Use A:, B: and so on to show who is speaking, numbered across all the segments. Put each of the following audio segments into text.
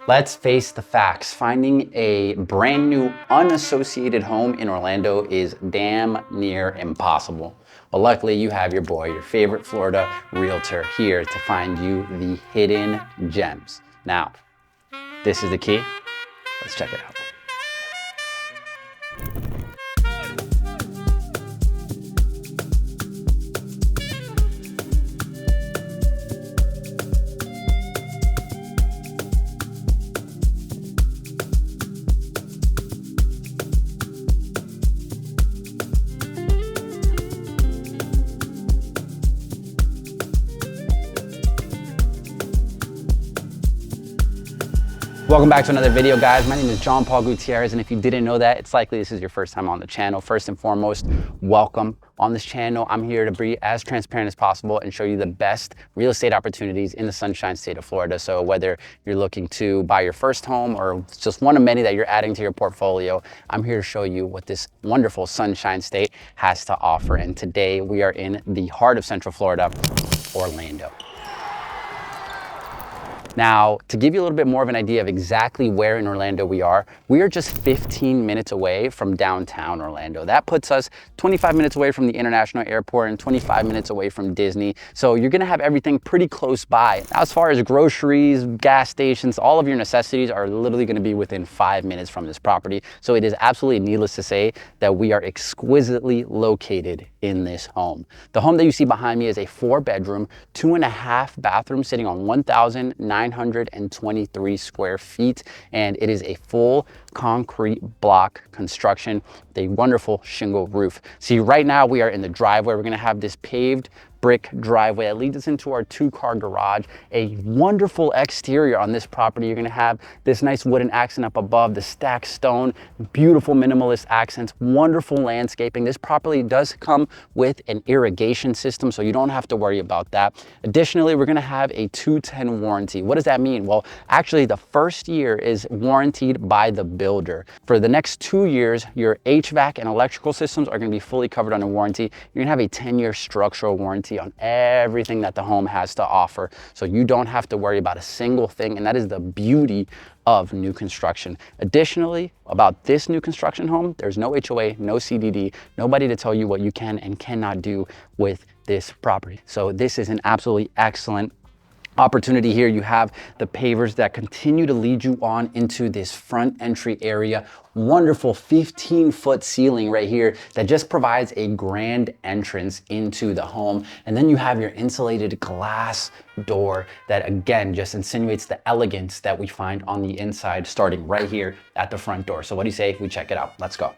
A: Let's face the facts. Finding a brand new unassociated home in Orlando is damn near impossible. But luckily you have your boy, your favorite Florida realtor here to find you the hidden gems. Now, this is the key. Let's check it out. Welcome back to another video, guys. My name is John Paul Gutierrez, and if you didn't know that, it's likely this is your first time on the channel. First and foremost, welcome. On this channel, I'm here to be as transparent as possible and show you the best real estate opportunities in the Sunshine State of Florida. So whether you're looking to buy your first home or it's just one of many that you're adding to your portfolio, I'm here to show you what this wonderful Sunshine State has to offer. And today we are in the heart of Central Florida, Orlando. Now, to give you a little bit more of an idea of exactly where in Orlando we are just 15 minutes away from downtown Orlando. That puts us 25 minutes away from the international airport and 25 minutes away from Disney. So you're gonna have everything pretty close by. Now, as far as groceries, gas stations, all of your necessities are literally gonna be within 5 minutes from this property. So it is absolutely needless to say that we are exquisitely located in this home. The home that you see behind me is a 4-bedroom, 2.5 bathroom sitting on 1,923 square feet, and it is a full concrete block construction with a wonderful shingle roof. See, right now we are in the driveway. We're gonna have this paved brick driveway that leads us into our 2-car garage. A wonderful exterior on this property. You're gonna have this nice wooden accent up above, the stacked stone, beautiful minimalist accents, wonderful landscaping. This property does come with an irrigation system, so you don't have to worry about that. Additionally, we're gonna have a 210 warranty. What does that mean? Well, actually the first year is warranted by the builder. For the next 2 years, your HVAC and electrical systems are gonna be fully covered under warranty. You're gonna have a 10-year structural warranty on everything that the home has to offer. So you don't have to worry about a single thing, and that is the beauty of new construction. Additionally, about this new construction home, there's no HOA, no CDD, nobody to tell you what you can and cannot do with this property. So this is an absolutely excellent opportunity here. You have the pavers that continue to lead you on into this front entry area. Wonderful 15-foot ceiling right here that just provides a grand entrance into the home. And then you have your insulated glass door that again just insinuates the elegance that we find on the inside, starting right here at the front door. So what do you say if we check it out? Let's go.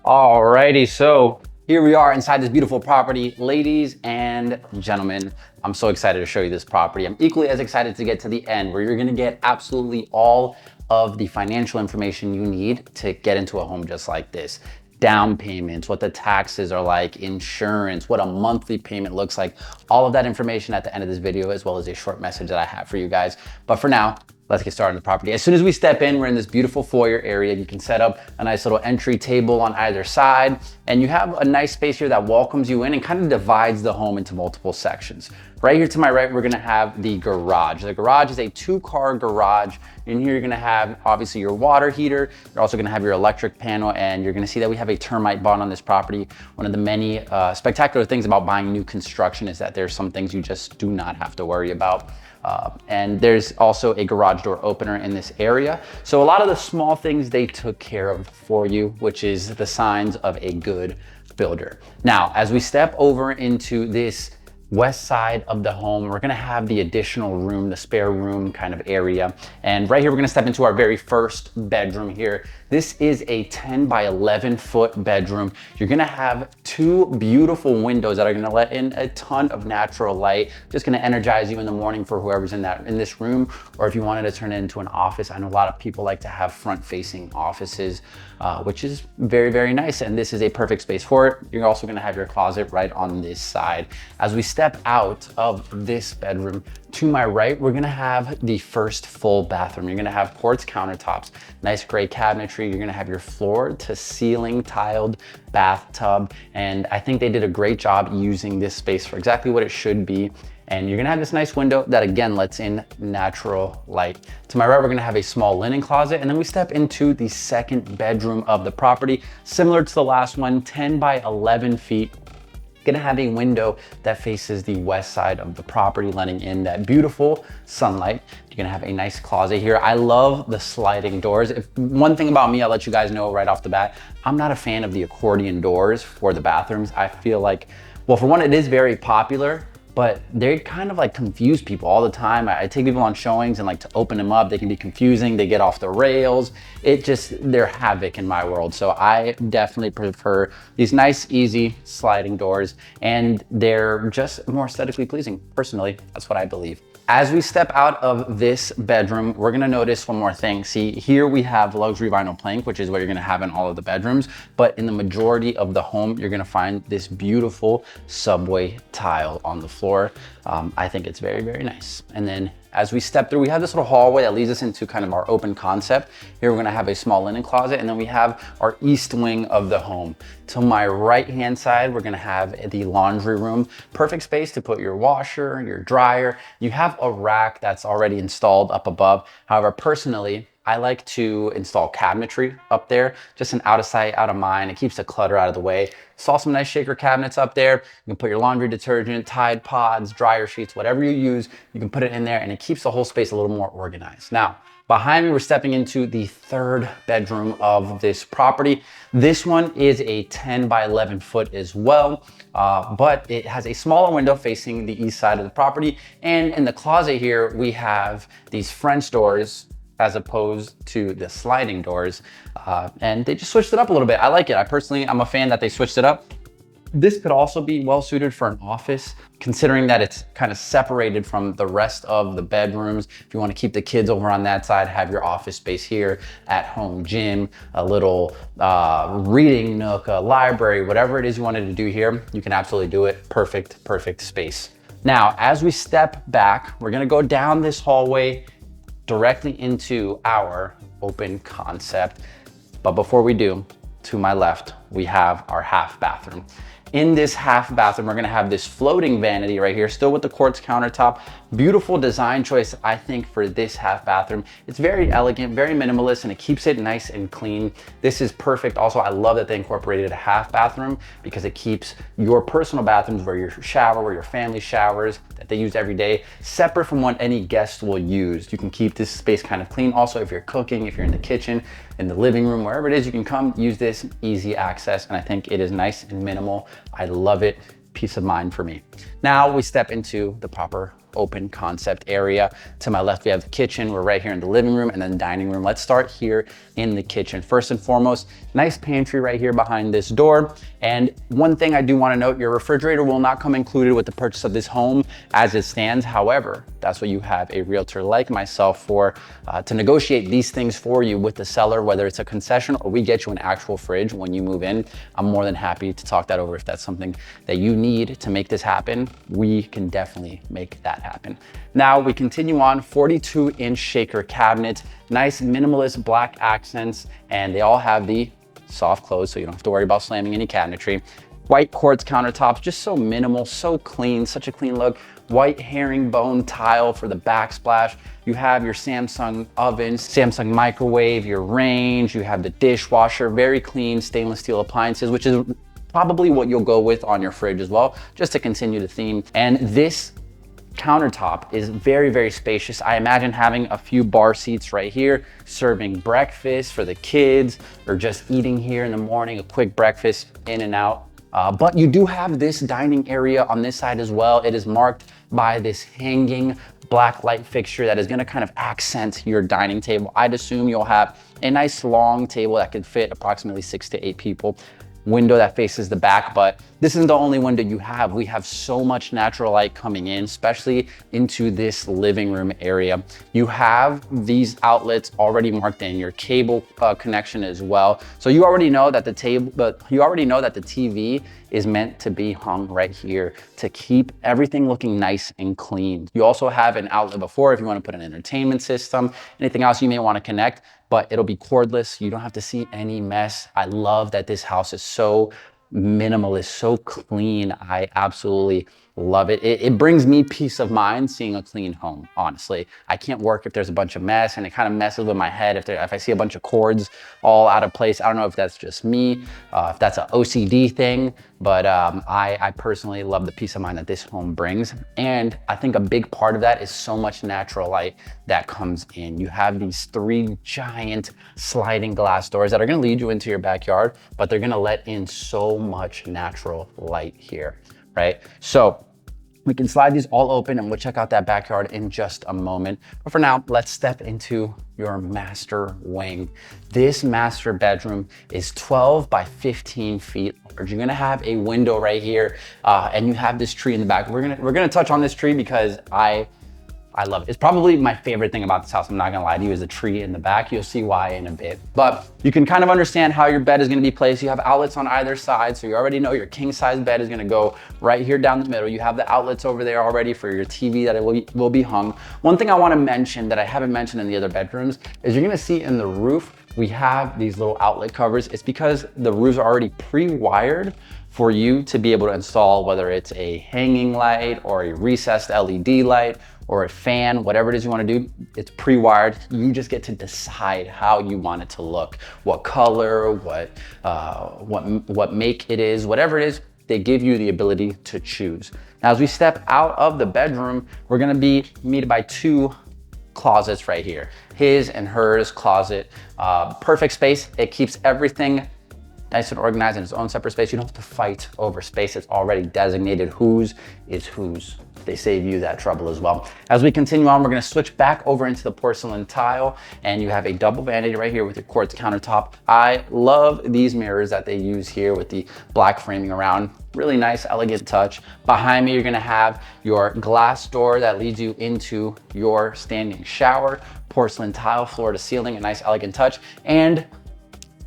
A: Alrighty, so here we are inside this beautiful property. Ladies and gentlemen, I'm so excited to show you this property. I'm equally as excited to get to the end where you're gonna get absolutely all of the financial information you need to get into a home just like this. Down payments, what the taxes are like, insurance, what a monthly payment looks like. All of that information at the end of this video, as well as a short message that I have for you guys. But for now, let's get started on the property. As soon as we step in, we're in this beautiful foyer area. You can set up a nice little entry table on either side, and you have a nice space here that welcomes you in and kind of divides the home into multiple sections. Right here to my right, we're gonna have the garage. The garage is a 2-car garage. In here, you're gonna have obviously your water heater. You're also gonna have your electric panel, and you're gonna see that we have a termite bond on this property. One of the many spectacular things about buying new construction is that there's some things you just do not have to worry about. And there's also a garage door opener in this area. So a lot of the small things they took care of for you, which is the signs of a good builder. Now, as we step over into this west side of the home, we're gonna have the additional room, the spare room kind of area. And right here, we're gonna step into our very first bedroom here. This is a 10 by 11 foot bedroom. You're gonna have 2 beautiful windows that are gonna let in a ton of natural light. Just gonna energize you in the morning for whoever's in this room, or if you wanted to turn it into an office. I know a lot of people like to have front facing offices, which is very, very nice. And this is a perfect space for it. You're also gonna have your closet right on this side. As we step out of this bedroom, to my right, we're gonna have the first full bathroom. You're gonna have quartz countertops, nice gray cabinetry. You're gonna have your floor to ceiling tiled bathtub. And I think they did a great job using this space for exactly what it should be. And you're gonna have this nice window that again lets in natural light. To my right, we're gonna have a small linen closet, and then we step into the second bedroom of the property. Similar to the last one, 10 by 11 feet. Gonna have a window that faces the west side of the property, letting in that beautiful sunlight. You're gonna have a nice closet here. I love the sliding doors. One thing about me, I'll let you guys know right off the bat, I'm not a fan of the accordion doors for the bathrooms. I feel like, well, for one, it is very popular, but they kind of like confuse people all the time. I take people on showings and like to open them up, they can be confusing, they get off the rails. They're havoc in my world. So I definitely prefer these nice, easy sliding doors, and they're just more aesthetically pleasing. Personally, that's what I believe. As we step out of this bedroom, we're gonna notice one more thing. See, here we have luxury vinyl plank, which is what you're gonna have in all of the bedrooms, but in the majority of the home, you're gonna find this beautiful subway tile on the floor. I think it's very, very nice. And then as we step through, we have this little hallway that leads us into kind of our open concept. Here we're gonna have a small linen closet, and then we have our east wing of the home. To my right-hand side, we're gonna have the laundry room. Perfect space to put your washer, your dryer. You have a rack that's already installed up above. However, personally, I like to install cabinetry up there, just an out of sight, out of mind. It keeps the clutter out of the way. Saw some nice shaker cabinets up there. You can put your laundry detergent, Tide Pods, dryer sheets, whatever you use, you can put it in there, and it keeps the whole space a little more organized. Now, behind me, we're stepping into the third bedroom of this property. This one is a 10 by 11 foot as well, but it has a smaller window facing the east side of the property. And in the closet here, we have these French doors as opposed to the sliding doors. And they just switched it up a little bit. I like it. I'm a fan that they switched it up. This could also be well suited for an office, considering that it's kind of separated from the rest of the bedrooms. If you want to keep the kids over on that side, have your office space here, at home gym, a little reading nook, a library, whatever it is you wanted to do here, you can absolutely do it. Perfect, perfect space. Now, as we step back, we're gonna go down this hallway directly into our open concept. But before we do, to my left, we have our half bathroom. In this half bathroom, we're gonna have this floating vanity right here, still with the quartz countertop. Beautiful design choice, I think, for this half bathroom. It's very elegant, very minimalist, and it keeps it nice and clean. This is perfect. Also, I love that they incorporated a half bathroom because it keeps your personal bathrooms where your shower, where your family showers, that they use every day, separate from what any guest will use. You can keep this space kind of clean. Also, if you're cooking, if you're in the kitchen, in the living room, wherever it is, you can come use this, easy access. And I think it is nice and minimal. I love it. Peace of mind for me. Now we step into the proper open concept area. To my left, we have the kitchen. We're right here in the living room and then dining room. Let's start here in the kitchen. First and foremost, nice pantry right here behind this door. And one thing I do want to note, your refrigerator will not come included with the purchase of this home as it stands. However, that's what you have a realtor like myself for, to negotiate these things for you with the seller, whether it's a concession or we get you an actual fridge when you move in. I'm more than happy to talk that over. If that's something that you need to make this happen, we can definitely make that happen. Now we continue on. 42-inch shaker cabinets, nice minimalist black accents, and they all have the soft close, so you don't have to worry about slamming any cabinetry. White quartz countertops, just so minimal, so clean, such a clean look. White herringbone tile for the backsplash. You have your Samsung oven, Samsung microwave, your range, you have the dishwasher, very clean stainless steel appliances, which is probably what you'll go with on your fridge as well, just to continue the theme. And this countertop is very, very spacious. I imagine having a few bar seats right here, serving breakfast for the kids, or just eating here in the morning, a quick breakfast in and out. But you do have this dining area on this side as well. It is marked by this hanging black light fixture that is gonna kind of accent your dining table. I'd assume you'll have a nice long table that could fit approximately 6 to 8 people. Window that faces the back, but this isn't the only window you have. We have so much natural light coming in, especially into this living room area. You have these outlets already marked in, your cable connection as well. So you already know that the TV is meant to be hung right here to keep everything looking nice and clean. You also have an outlet before if you want to put an entertainment system, anything else you may want to connect, but it'll be cordless. You don't have to see any mess. I love that this house is so minimalist, so clean. I absolutely Love it. It brings me peace of mind seeing a clean home, honestly. I can't work if there's a bunch of mess, and it kind of messes with my head if I see a bunch of cords all out of place. I don't know if that's just me, if that's an OCD thing, but I personally love the peace of mind that this home brings. And I think a big part of that is so much natural light that comes in. You have these 3 giant sliding glass doors that are gonna lead you into your backyard, but they're gonna let in so much natural light here, right? So we can slide these all open and we'll check out that backyard in just a moment. But for now, let's step into your master wing. This master bedroom is 12 by 15 feet large. You're gonna have a window right here and you have this tree in the back. We're gonna touch on this tree because I love it. It's probably my favorite thing about this house, I'm not gonna lie to you, is the tree in the back. You'll see why in a bit. But you can kind of understand how your bed is gonna be placed. You have outlets on either side, so you already know your king size bed is gonna go right here down the middle. You have the outlets over there already for your TV that it will be hung. One thing I wanna mention that I haven't mentioned in the other bedrooms is you're gonna see in the roof, we have these little outlet covers. It's because the roofs are already pre-wired for you to be able to install, whether it's a hanging light or a recessed LED light or a fan, whatever it is you want to do, it's pre-wired. You just get to decide how you want it to look, what color, what make it is, whatever it is, they give you the ability to choose. Now, as we step out of the bedroom, we're gonna be meted by 2 closets right here. His and hers closet, perfect space. It keeps everything nice and organized in its own separate space. You don't have to fight over space. It's already designated whose is whose. They save you that trouble as well. As we continue on, we're gonna switch back over into the porcelain tile, and you have a double vanity right here with your quartz countertop. I love these mirrors that they use here with the black framing around. Really nice, elegant touch. Behind me, you're gonna have your glass door that leads you into your standing shower. Porcelain tile, floor to ceiling, a nice, elegant touch. And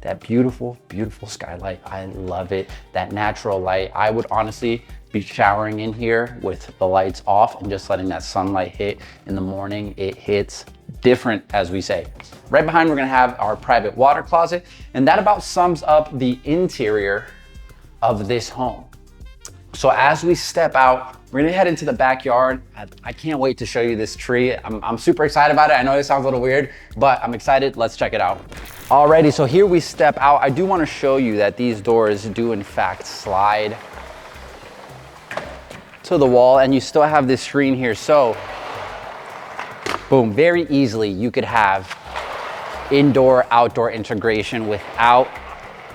A: that beautiful, beautiful skylight. I love it. That natural light. I would honestly be showering in here with the lights off and just letting that sunlight hit in the morning. It hits different, as we say. Right behind, we're gonna have our private water closet, and that about sums up the interior of this home. So as we step out, we're gonna head into the backyard. I can't wait to show you this tree. I'm super excited about it. I know it sounds a little weird, but I'm excited. Let's check it out. Alrighty, so here we step out. I do wanna show you that these doors do in fact slide to the wall, and you still have this screen here. So boom, very easily you could have indoor outdoor integration without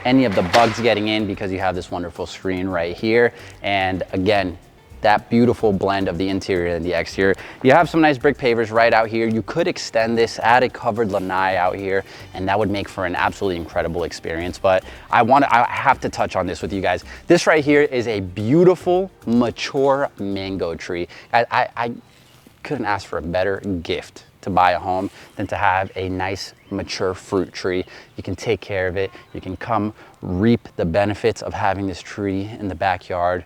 A: any of the bugs getting in, because you have this wonderful screen right here. And again, that beautiful blend of the interior and the exterior. You have some nice brick pavers right out here. You could extend this, add a covered lanai out here, and that would make for an absolutely incredible experience. But I have to touch on this with you guys. This right here is a beautiful, mature mango tree. I couldn't ask for a better gift to buy a home than to have a nice mature fruit tree. You can take care of it. You can come reap the benefits of having this tree in the backyard.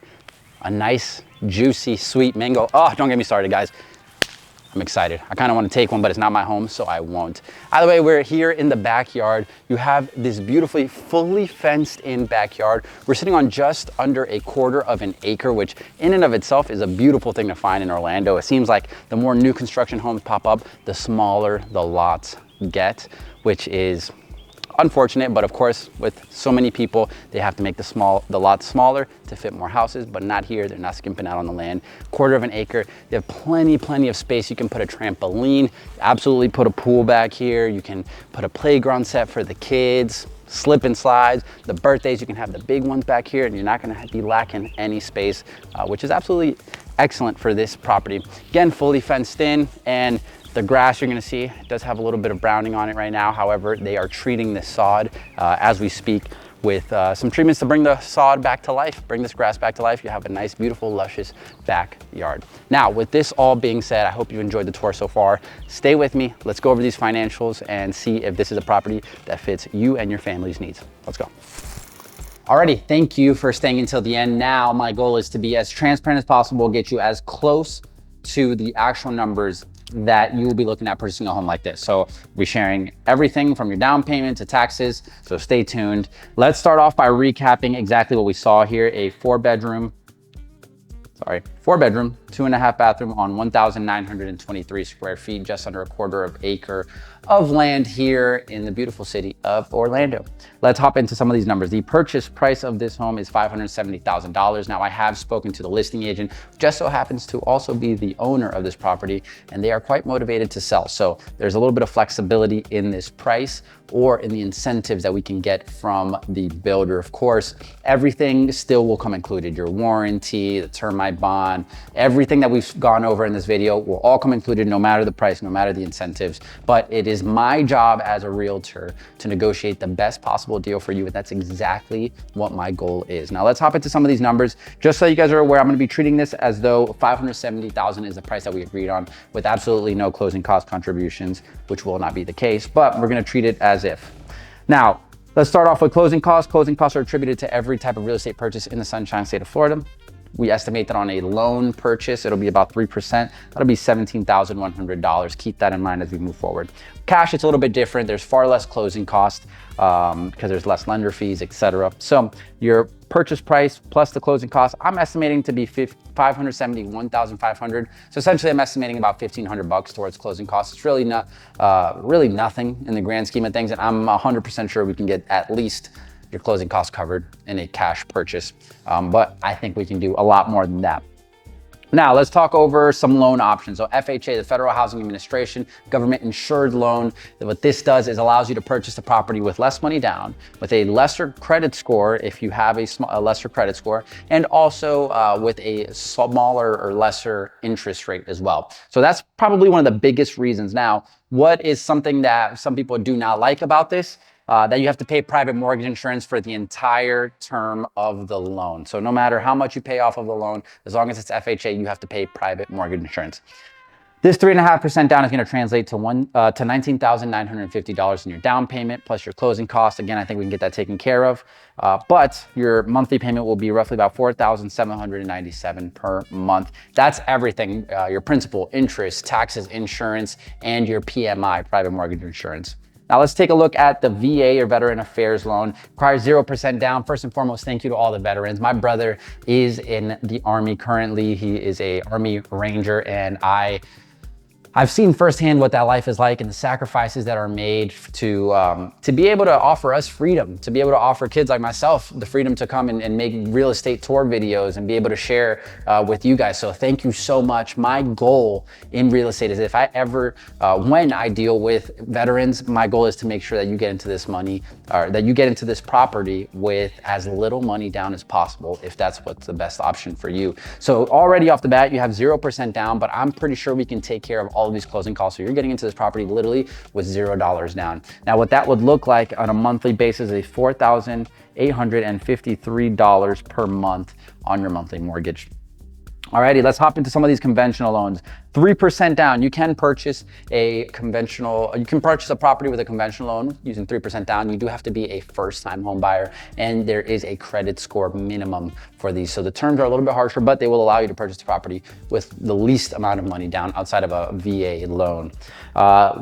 A: A nice, juicy, sweet mango. Oh, don't get me started, guys. I'm excited. I kind of want to take one, but it's not my home, so I won't. Either way, we're here in the backyard. You have this beautifully, fully fenced in backyard. We're sitting on just under a quarter of an acre, which in and of itself is a beautiful thing to find in Orlando. It seems like the more new construction homes pop up, the smaller the lots get, which is unfortunate, but of course, with so many people, they have to make the lots smaller to fit more houses, but not here. They're not skimping out on the land. Quarter of an acre. You have plenty of space. You can put a trampoline, absolutely put a pool back here. You can put a playground set for the kids, slip and slides. The birthdays, you can have the big ones back here, and you're not gonna be lacking any space, which is absolutely excellent for this property. Again, fully fenced in, and the grass you're gonna see, it does have a little bit of browning on it right now. However, they are treating this sod as we speak with some treatments to bring the sod back to life, bring this grass back to life. You have a nice, beautiful, luscious backyard. Now, with this all being said, I hope you enjoyed the tour so far. Stay with me. Let's go over these financials and see if this is a property that fits you and your family's needs. Let's go. Alrighty, thank you for staying until the end. Now, my goal is to be as transparent as possible, get you as close to the actual numbers that you will be looking at purchasing a home like this. So we're sharing everything from your down payment to taxes, so stay tuned. Let's start off by recapping exactly what we saw here. A 4-bedroom, sorry, 4-bedroom, 2.5 bathroom on 1,923 square feet, just under a quarter of acre of land here in the beautiful city of Orlando. Let's hop into some of these numbers. The purchase price of this home is $570,000. Now, I have spoken to the listing agent, who just so happens to also be the owner of this property, and they are quite motivated to sell. So there's a little bit of flexibility in this price or in the incentives that we can get from the builder. Of course, everything still will come included. Your warranty, the termite bond, everything that we've gone over in this video will all come included, no matter the price, no matter the incentives. But it is my job as a realtor to negotiate the best possible deal for you, and that's exactly what my goal is. Now let's hop into some of these numbers. Just so you guys are aware, I'm gonna be treating this as though $570,000 is the price that we agreed on, with absolutely no closing cost contributions, which will not be the case, but we're gonna treat it as if. Now, let's start off with closing costs. Closing costs are attributed to every type of real estate purchase in the Sunshine State of Florida. We estimate that on a loan purchase, it'll be about 3%. That'll be $17,100. Keep that in mind as we move forward. Cash, it's a little bit different. There's far less closing cost because there's less lender fees, etc. So your purchase price plus the closing costs, I'm estimating to be $571,500. So essentially, I'm estimating about $1,500 towards closing costs. It's really not, really nothing in the grand scheme of things, and I'm 100% sure we can get at least your closing costs covered in a cash purchase. But I think we can do a lot more than that. Now let's talk over some loan options. So FHA, the Federal Housing Administration, government insured loan. What this does is allows you to purchase the property with less money down, with a lesser credit score if you have a lesser credit score, and also with a smaller or lesser interest rate as well. So that's probably one of the biggest reasons. Now, what is something that some people do not like about this? That you have to pay private mortgage insurance for the entire term of the loan. So no matter how much you pay off of the loan, as long as it's FHA, you have to pay private mortgage insurance. This 3.5% down is going to translate to $19,950 in your down payment, plus your closing costs. Again, I think we can get that taken care of. But your monthly payment will be roughly about $4,797 per month. That's everything, your principal, interest, taxes, insurance, and your PMI, private mortgage insurance. Now let's take a look at the VA or Veteran Affairs loan. Requires 0% down. First and foremost, thank you to all the veterans. My brother is in the Army currently. He is a Army Ranger, and I've seen firsthand what that life is like and the sacrifices that are made to be able to offer us freedom, to be able to offer kids like myself the freedom to come and make real estate tour videos and be able to share with you guys. So thank you so much. My goal in real estate is if I ever, when I deal with veterans, my goal is to make sure that you get into this money, or that you get into this property with as little money down as possible, if that's what's the best option for you. So already off the bat, you have 0% down, but I'm pretty sure we can take care of all of these closing costs. So you're getting into this property literally with $0 down. Now, what that would look like on a monthly basis is $4,853 per month on your monthly mortgage. Alrighty, let's hop into some of these conventional loans. 3% down, you can purchase a property with a conventional loan using 3% down. You do have to be a first-time home buyer, and there is a credit score minimum for these. So the terms are a little bit harsher, but they will allow you to purchase the property with the least amount of money down outside of a VA loan.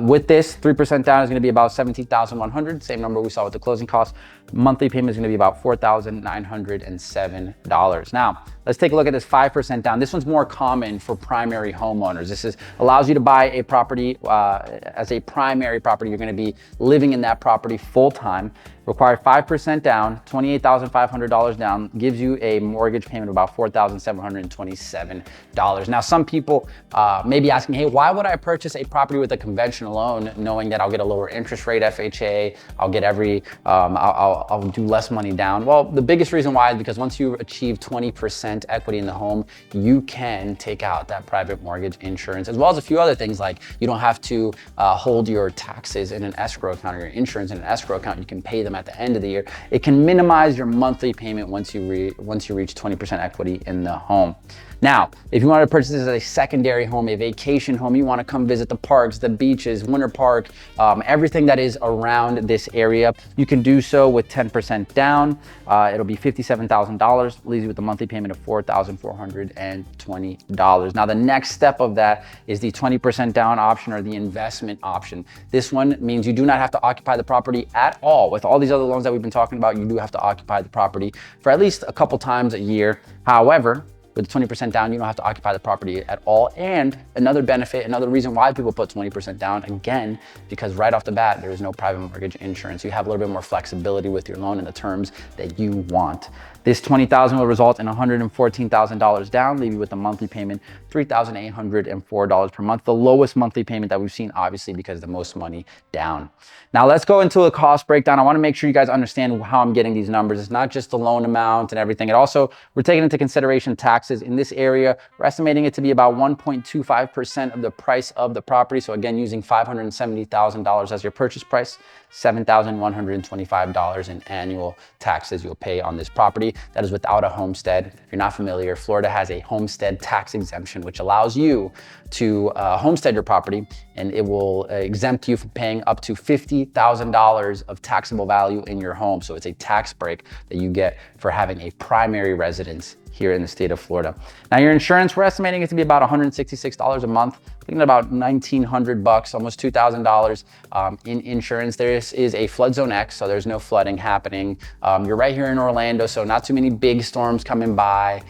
A: With this, 3% down is gonna be about $17,100, same number we saw with the closing costs. Monthly payment is gonna be about $4,907. Now, let's take a look at this 5% down. This one's more common for primary homeowners. This allows you to buy a property as a primary property. You're going to be living in that property full time. Require 5% down, $28,500 down, gives you a mortgage payment of about $4,727. Now, some people may be asking, hey, why would I purchase a property with a conventional loan knowing that I'll get a lower interest rate FHA, I'll get I'll do less money down? Well, the biggest reason why is because once you achieve 20% equity in the home, you can take out that private mortgage insurance, as well as a few other things, like you don't have to hold your taxes in an escrow account or your insurance in an escrow account. You can pay them at the end of the year. It can minimize your monthly payment once you reach 20% equity in the home. Now, if you want to purchase this as a secondary home, a vacation home, you want to come visit the parks, the beaches, Winter Park, everything that is around this area, you can do so with 10% down. It'll be $57,000, leaves you with a monthly payment of $4,420. Now, the next step of that is the 20% down option, or the investment option. This one means you do not have to occupy the property at all. With all these other loans that we've been talking about, you do have to occupy the property for at least a couple times a year. However, With 20% down, you don't have to occupy the property at all. And another benefit, another reason why people put 20% down, again, because right off the bat, there is no private mortgage insurance. You have a little bit more flexibility with your loan and the terms that you want. This $20,000 will result in $114,000 down, leave you with a monthly payment, $3,804 per month. The lowest monthly payment that we've seen, obviously, because the most money down. Now let's go into a cost breakdown. I wanna make sure you guys understand how I'm getting these numbers. It's not just the loan amount and everything. It also, we're taking into consideration taxes. In this area, we're estimating it to be about 1.25% of the price of the property. So again, using $570,000 as your purchase price, $7,125 in annual taxes you'll pay on this property. That is without a homestead. If you're not familiar, Florida has a homestead tax exemption, which allows you to homestead your property, and it will exempt you from paying up to $50,000 of taxable value in your home. So it's a tax break that you get for having a primary residence here in the state of Florida. Now your insurance, we're estimating it to be about $166 a month, looking at about $1,900, almost $2,000 in insurance. There is a flood zone X, so there's no flooding happening. You're right here in Orlando, so not too many big storms coming by.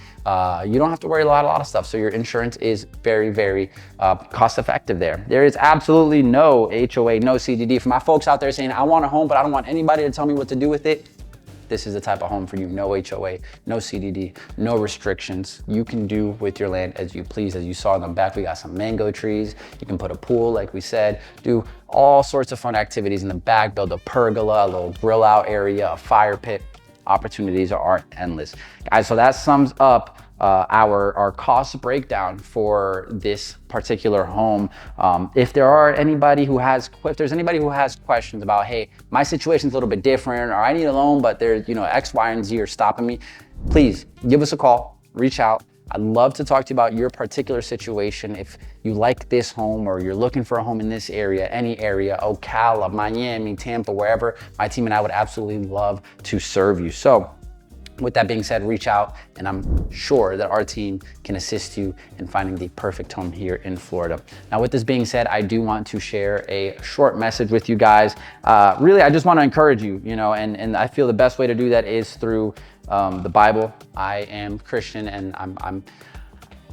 A: You don't have to worry a lot of stuff. So your insurance is very, very cost effective there. There is absolutely no HOA, no CDD. For my folks out there saying, I want a home, but I don't want anybody to tell me what to do with it. This is the type of home for you. No HOA, no CDD, no restrictions. You can do with your land as you please. As you saw in the back, we got some mango trees. You can put a pool, like we said, do all sorts of fun activities in the back, build a pergola, a little grill out area, a fire pit. Opportunities are endless. Guys, so that sums up our cost breakdown for this particular home. If there's anybody who has questions about, hey, my situation's a little bit different, or I need a loan, but there's X, Y, and Z are stopping me, please give us a call, reach out. I'd love to talk to you about your particular situation. If you like this home or you're looking for a home in this area, any area, Ocala, Miami, Tampa, wherever, my team and I would absolutely love to serve you. So with that being said, reach out, and I'm sure that our team can assist you in finding the perfect home here in Florida. Now, with this being said, I do want to share a short message with you guys. Really, I just want to encourage you, and I feel the best way to do that is through the Bible. I am Christian, and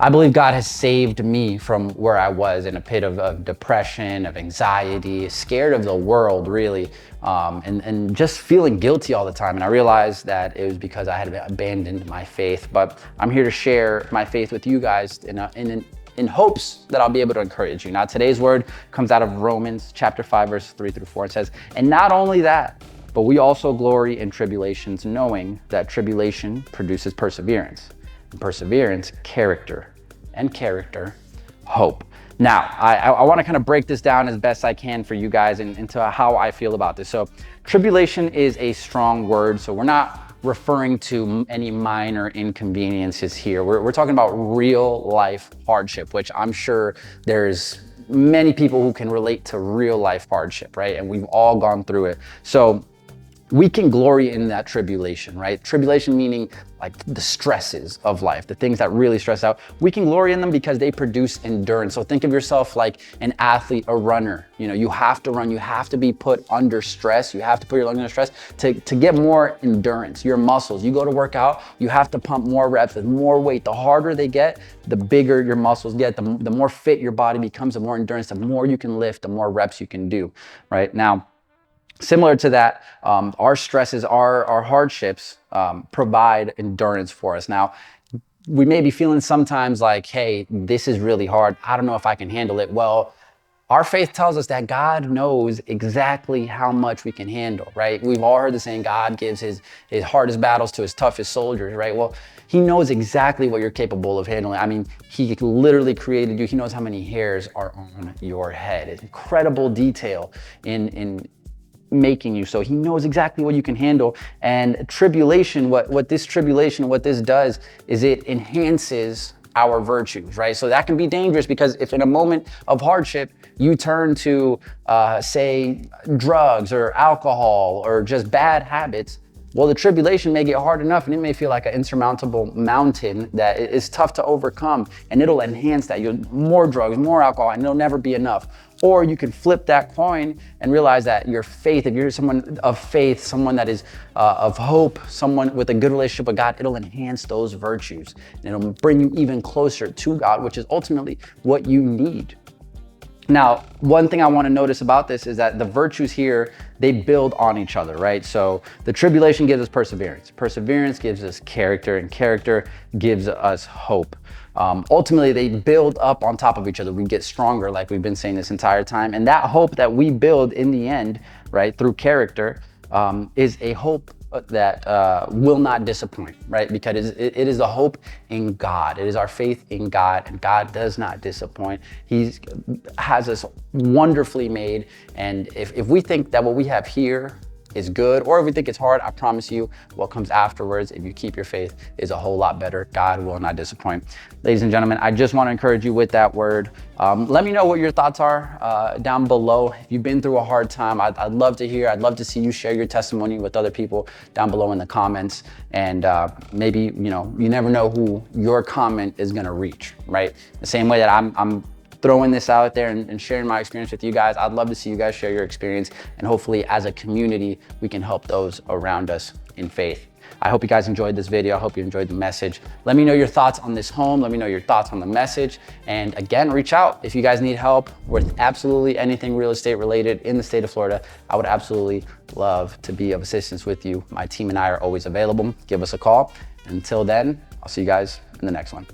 A: I believe God has saved me from where I was in a pit of depression, of anxiety, scared of the world, really, and just feeling guilty all the time. And I realized that it was because I had abandoned my faith. But I'm here to share my faith with you guys in hopes that I'll be able to encourage you. Now, today's word comes out of Romans chapter 5, verses 3-4. It says, and not only that, but we also glory in tribulations, knowing that tribulation produces perseverance. Perseverance, character, and character, hope. Now, I want to kind of break this down as best I can for you guys into how I feel about this. So tribulation is a strong word, so we're not referring to any minor inconveniences here. We're talking about real life hardship, which I'm sure there's many people who can relate to real life hardship, right? And we've all gone through it. So we can glory in that tribulation, right? Tribulation meaning like the stresses of life, the things that really stress out. We can glory in them because they produce endurance. So think of yourself like an athlete, a runner. You have to run, you have to be put under stress. You have to put your lungs under stress to get more endurance. Your muscles, you go to work out, you have to pump more reps with more weight. The harder they get, the bigger your muscles get, the more fit your body becomes, the more endurance, the more you can lift, the more reps you can do, right? Now, similar to that, our stresses, our hardships provide endurance for us. Now, we may be feeling sometimes like, hey, this is really hard. I don't know if I can handle it. Well, our faith tells us that God knows exactly how much we can handle, right? We've all heard the saying, God gives his hardest battles to his toughest soldiers, right? Well, he knows exactly what you're capable of handling. I mean, he literally created you. He knows how many hairs are on your head. It's incredible detail in making you. So he knows exactly what you can handle. And tribulation, what this does is it enhances our virtues, right? So that can be dangerous because if in a moment of hardship, you turn to, say, drugs or alcohol or just bad habits, well, the tribulation may get hard enough and it may feel like an insurmountable mountain that is tough to overcome, and it'll enhance that. More drugs, more alcohol, and it'll never be enough. Or you can flip that coin and realize that your faith, if you're someone of faith, someone that is of hope, someone with a good relationship with God, it'll enhance those virtues and it'll bring you even closer to God, which is ultimately what you need. Now, one thing I want to notice about this is that the virtues here, they build on each other, right? So the tribulation gives us perseverance. Perseverance gives us character, and character gives us hope. Ultimately, they build up on top of each other. We get stronger, like we've been saying this entire time. And that hope that we build in the end, right, through character, is a hope that will not disappoint, right? Because it is a hope in God. It is our faith in God, and God does not disappoint. He has us wonderfully made. And if we think that what we have here is good, or if we think it's hard, I promise you what comes afterwards, if you keep your faith, is a whole lot better. God will not disappoint. Ladies and gentlemen, I just want to encourage you with that word. Let me know what your thoughts are down below. If you've been through a hard time, I'd love to hear. I'd love to see you share your testimony with other people down below in the comments. And maybe, you never know who your comment is going to reach, right? The same way that I'm throwing this out there and sharing my experience with you guys. I'd love to see you guys share your experience, and hopefully as a community, we can help those around us in faith. I hope you guys enjoyed this video. I hope you enjoyed the message. Let me know your thoughts on this home. Let me know your thoughts on the message. And again, reach out if you guys need help with absolutely anything real estate related in the state of Florida. I would absolutely love to be of assistance with you. My team and I are always available. Give us a call. Until then, I'll see you guys in the next one.